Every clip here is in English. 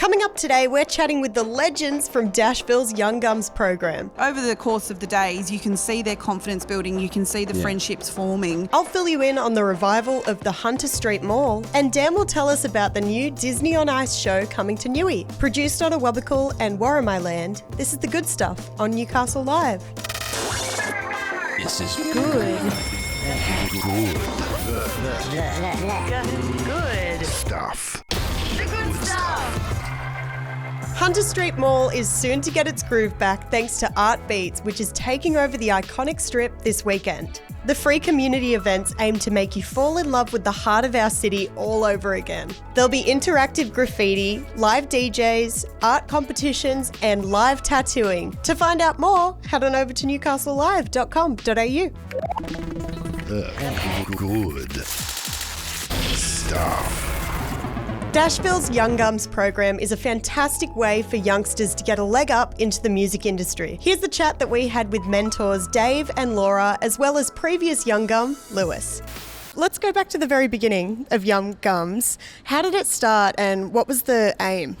Coming up today, we're chatting with the legends from Dashville's Young Gums program. Over the course of the days, you can see their confidence building, you can see the friendships forming. I'll fill you in on the revival of the Hunter Street Mall, and Dan will tell us about the new Disney on Ice show coming to Newey. Produced on Awabakal and Warramai Land, this is The Good Stuff on Newcastle Live. This is Good. good stuff. The good stuff. Hunter Street Mall is soon to get its groove back thanks to Art Beats, which is taking over the iconic strip this weekend. The free community events aim to make you fall in love with the heart of our city all over again. There'll be interactive graffiti, live DJs, art competitions, and live tattooing. To find out more, head on over to newcastlelive.com.au. Good stuff. Dashville's Young Gums program is a fantastic way for youngsters to get a leg up into the music industry. Here's the chat that we had with mentors Dave and Laura, as well as previous Young Gum, Lewis. Let's go back to the very beginning of Young Gums. How did it start and what was the aim?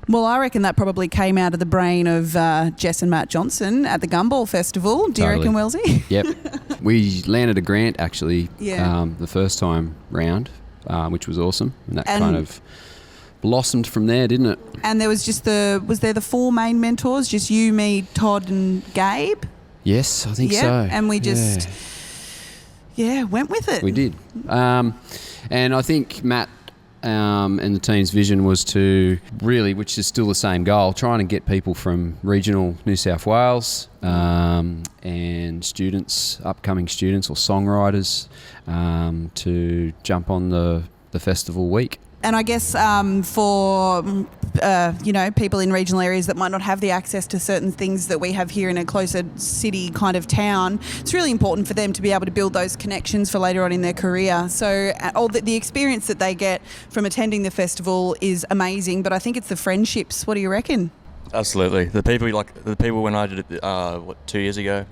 Well, I reckon that probably came out of the brain of Jess and Matt Johnson at the Gumball Festival. Do you reckon, Wellesley? Yep. We landed a grant, actually, the first time round, which was awesome. And that kind of blossomed from there, didn't it? And there was was there the four main mentors, just you, me, Todd and Gabe? Yes, I think so. And we just, went with it. We did. And I think Matt and the team's vision was to really, which is still the same goal, trying to get people from regional New South Wales and students, upcoming students or songwriters, to jump on the festival week. And I guess for people in regional areas that might not have the access to certain things that we have here in a closer city kind of town, it's really important for them to be able to build those connections for later on in their career. So all the experience that they get from attending the festival is amazing, but I think it's the friendships. What do you reckon? Absolutely. The people when I did it 2 years ago,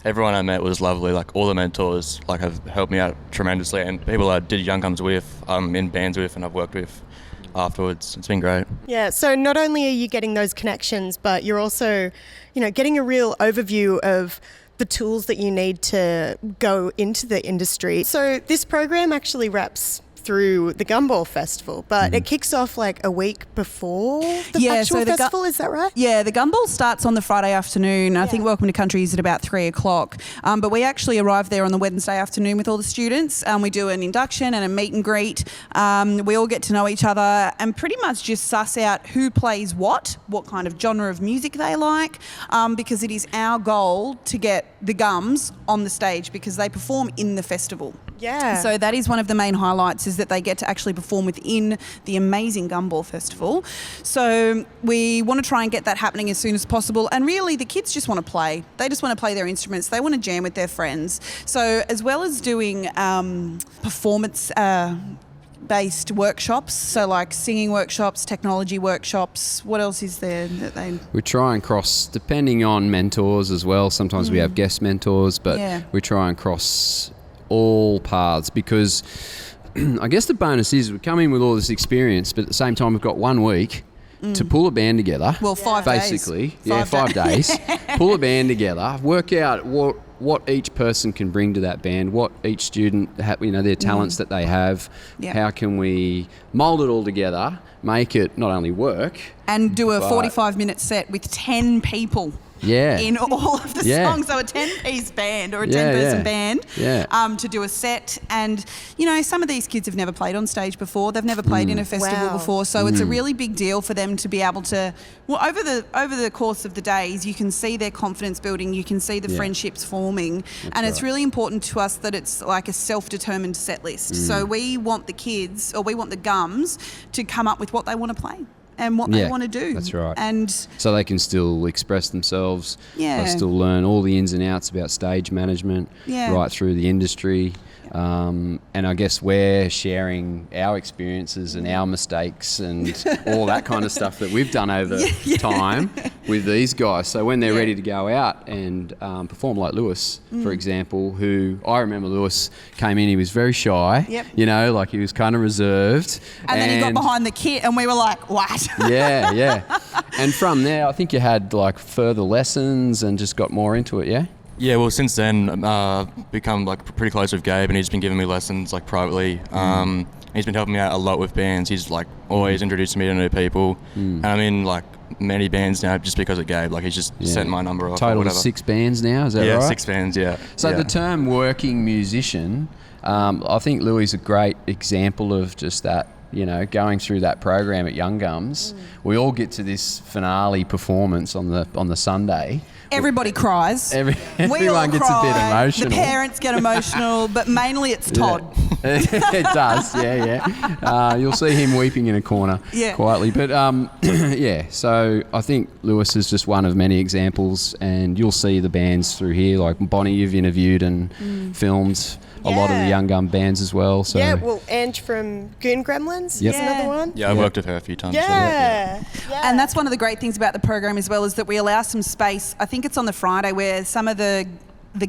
everyone I met was lovely. Like all the mentors have helped me out tremendously, and people I did Young Gums with, I'm in bands with, and I've worked with afterwards. It's been great. Yeah, so not only are you getting those connections, but you're also, getting a real overview of the tools that you need to go into the industry. So this program actually wraps through the Gumball Festival, but it kicks off a week before the actual festival, is that right? Yeah, the Gumball starts on the Friday afternoon. I think Welcome to Country is at about 3:00, but we actually arrive there on the Wednesday afternoon with all the students. We do an induction and a meet and greet. We all get to know each other and pretty much just suss out who plays what kind of genre of music they like, because it is our goal to get the Gums on the stage because they perform in the festival. Yeah. So that is one of the main highlights, is that they get to actually perform within the amazing Gumball Festival. So we want to try and get that happening as soon as possible. And really, the kids just want to play. They just want to play their instruments. They want to jam with their friends. So as well as doing performance based workshops, so singing workshops, technology workshops, what else is there that they... We try and cross, depending on mentors as well. Sometimes we have guest mentors, but we try and cross all paths, because I guess the bonus is we come in with all this experience, but at the same time we've got 1 week to pull a band together. Well, 5 days. Basically. 5 days. Pull a band together, work out what each person can bring to that band, what each student, their talents that they have. How can we mould it all together, make it not only work... And do a 45-minute set with 10 people. In all of the songs. So a 10-piece band or a 10-person band to do a set. And, some of these kids have never played on stage before. They've never played in a festival before. So it's a really big deal for them to be able to... Well, over the course of the days, you can see their confidence building. You can see the friendships forming. It's really important to us that it's like a self-determined set list. So we want the kids, or we want the Gums, to come up with what they want to play and what they want to do. That's right. And so they can still express themselves. They still learn all the ins and outs about stage management, right through the industry. And I guess we're sharing our experiences and our mistakes and all that kind of stuff that we've done over time with these guys. So when they're ready to go out and perform, like Lewis, for example, who I remember Lewis came in, he was very shy, you know, like he was kind of reserved. And then he got behind the kit and we were like, what? Yeah. And from there, I think you had like further lessons and just got more into it, yeah? Yeah, well, since then, become like pretty close with Gabe, and he's been giving me lessons like privately. He's been helping me out a lot with bands. He's like always introducing me to new people, and I'm in like many bands now just because of Gabe. Like he's just sent my number off. Total of 6 bands now, is that right? Yeah, 6 bands. Yeah. So the term working musician, I think Louis is a great example of just that. You know, going through that program at Young Gums, we all get to this finale performance on the Sunday. Everybody cries. Everyone gets a bit emotional. The parents get emotional, but mainly it's Todd. It does, yeah. You'll see him weeping in a corner quietly. But, so I think Lewis is just one of many examples, and you'll see the bands through here. Like Bonnie, you've interviewed and filmed a lot of the Young Gum bands as well. So. Yeah, well, Ange from Goon Gremlins is another one. Yeah, I've worked with her a few times. Yeah. And that's one of the great things about the program as well, is that we allow some space. I think it's on the Friday where some of the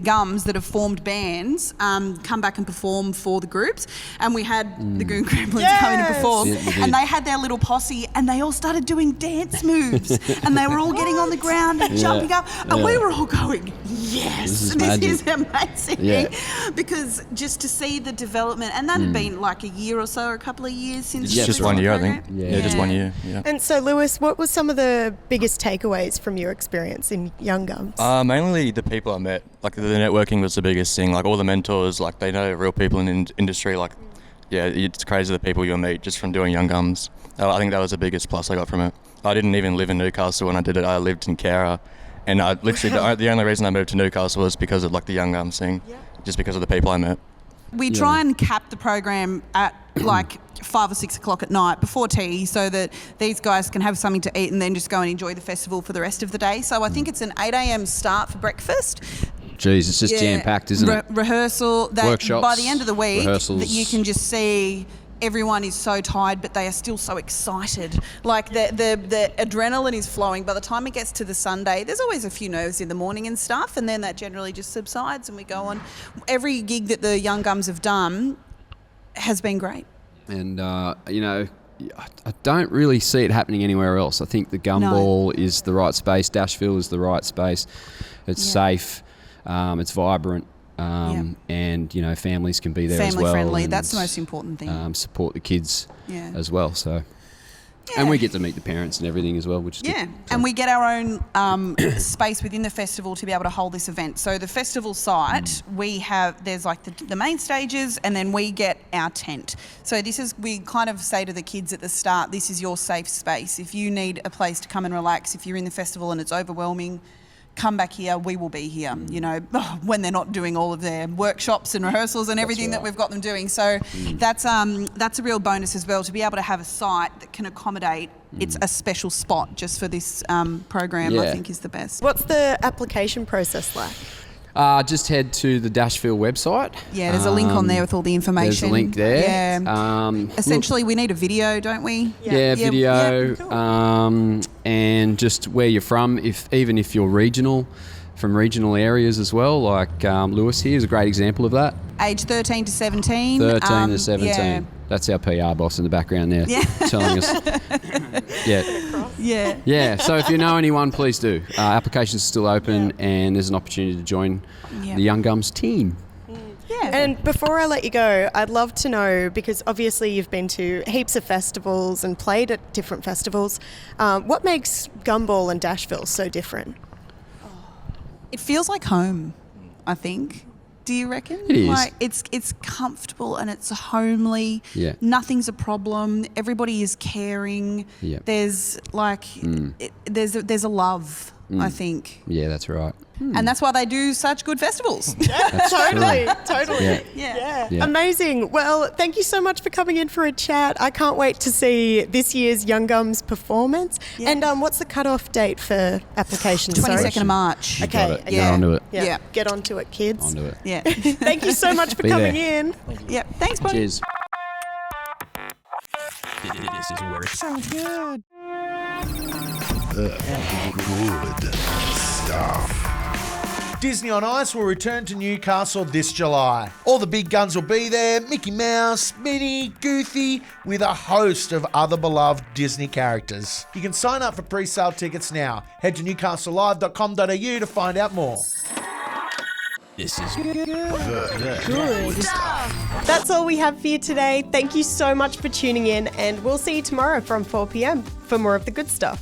Gums that have formed bands come back and perform for the groups, and we had the Goon Gremlins come in and perform, and they had their little posse, and they all started doing dance moves, and they were all getting on the ground and jumping up, and we were all going, yes, this is amazing, because just to see the development, and that had been like a year or so, or a couple of years since. Just 1 year, I think. Yeah, just 1 year. Yeah. And so, Lewis, what were some of the biggest takeaways from your experience in Young Gums? Mainly the people I met. Like the networking was the biggest thing. Like all the mentors, like they know real people in the industry. Like, yeah, it's crazy the people you'll meet just from doing Young Gums. I think that was the biggest plus I got from it. I didn't even live in Newcastle when I did it. I lived in Cowra, and I literally the only reason I moved to Newcastle was because of like the Young Gums thing, just because of the people I met. We try and cap the program at like 5 or 6 o'clock at night before tea, so that these guys can have something to eat and then just go and enjoy the festival for the rest of the day. So I think it's an 8 a.m. start for breakfast. Jeez, it's just jam-packed, isn't it? Rehearsal. Workshops, by the end of the week, rehearsals. that you can just see everyone is so tired, but they are still so excited. Like the adrenaline is flowing. By the time it gets to the Sunday, there's always a few nerves in the morning and stuff, and then that generally just subsides and we go on. Every gig that the Young Gums have done has been great. And, you know, I don't really see it happening anywhere else. I think the Gumball is the right space. Dashville is the right space. It's safe. It's vibrant. And, you know, families can be there as well. Family friendly. That's the most important thing. Support the kids as well. So. Yeah. And we get to meet the parents and everything as well, which is good. So. And we get our own space within the festival to be able to hold this event. So the festival site, there's like the main stages, and then we get our tent. So we kind of say to the kids at the start, this is your safe space. If you need a place to come and relax, if you're in the festival and it's overwhelming, come back here, we will be here, you know, when they're not doing all of their workshops and rehearsals and everything that we've got them doing. So that's a real bonus as well, to be able to have a site that can accommodate. It's a special spot just for this program, I think is the best. What's the application process like? Just head to the Dashville website. Yeah, there's a link on there with all the information. There's a link there. Yeah. Essentially, we need a video, don't we? Yeah, video. Yeah, cool. And just where you're from, even if you're regional, from regional areas as well, like Lewis here is a great example of that. Age 13 to 17. 13 to 17. Yeah. That's our PR boss in the background there telling us. Yeah, so if you know anyone, please do. Applications are still open and there's an opportunity to join the Young Gums team. Yeah. And before I let you go, I'd love to know, because obviously you've been to heaps of festivals and played at different festivals, what makes Gumball and Dashville so different? It feels like home, I think. Do you reckon? It is. Like it's comfortable and it's homely. Yeah. Nothing's a problem. Everybody is caring. Yeah. There's like there's a love. I think. Yeah, that's right. And that's why they do such good festivals. That's Totally, true. totally. Yeah. Yeah. Yeah. Amazing. Well, thank you so much for coming in for a chat. I can't wait to see this year's Young Gums performance. Yeah. And what's the cutoff date for applications? 22nd of March. You got it. Okay, Get yeah. onto it. Yeah. Get onto it, kids. Onto it. Yeah. Thank you so much for Be coming there. in. Yeah. Thanks, Bonnie. Cheers. This is where it Sounds good. good stuff. Disney on Ice will return to Newcastle this July. All the big guns will be there, Mickey Mouse, Minnie, Goofy, with a host of other beloved Disney characters. You can sign up for pre-sale tickets now. Head to newcastlelive.com.au to find out more. This is Good stuff. That's all we have for you today. Thank you so much for tuning in, and we'll see you tomorrow from 4 p.m. for more of the good stuff.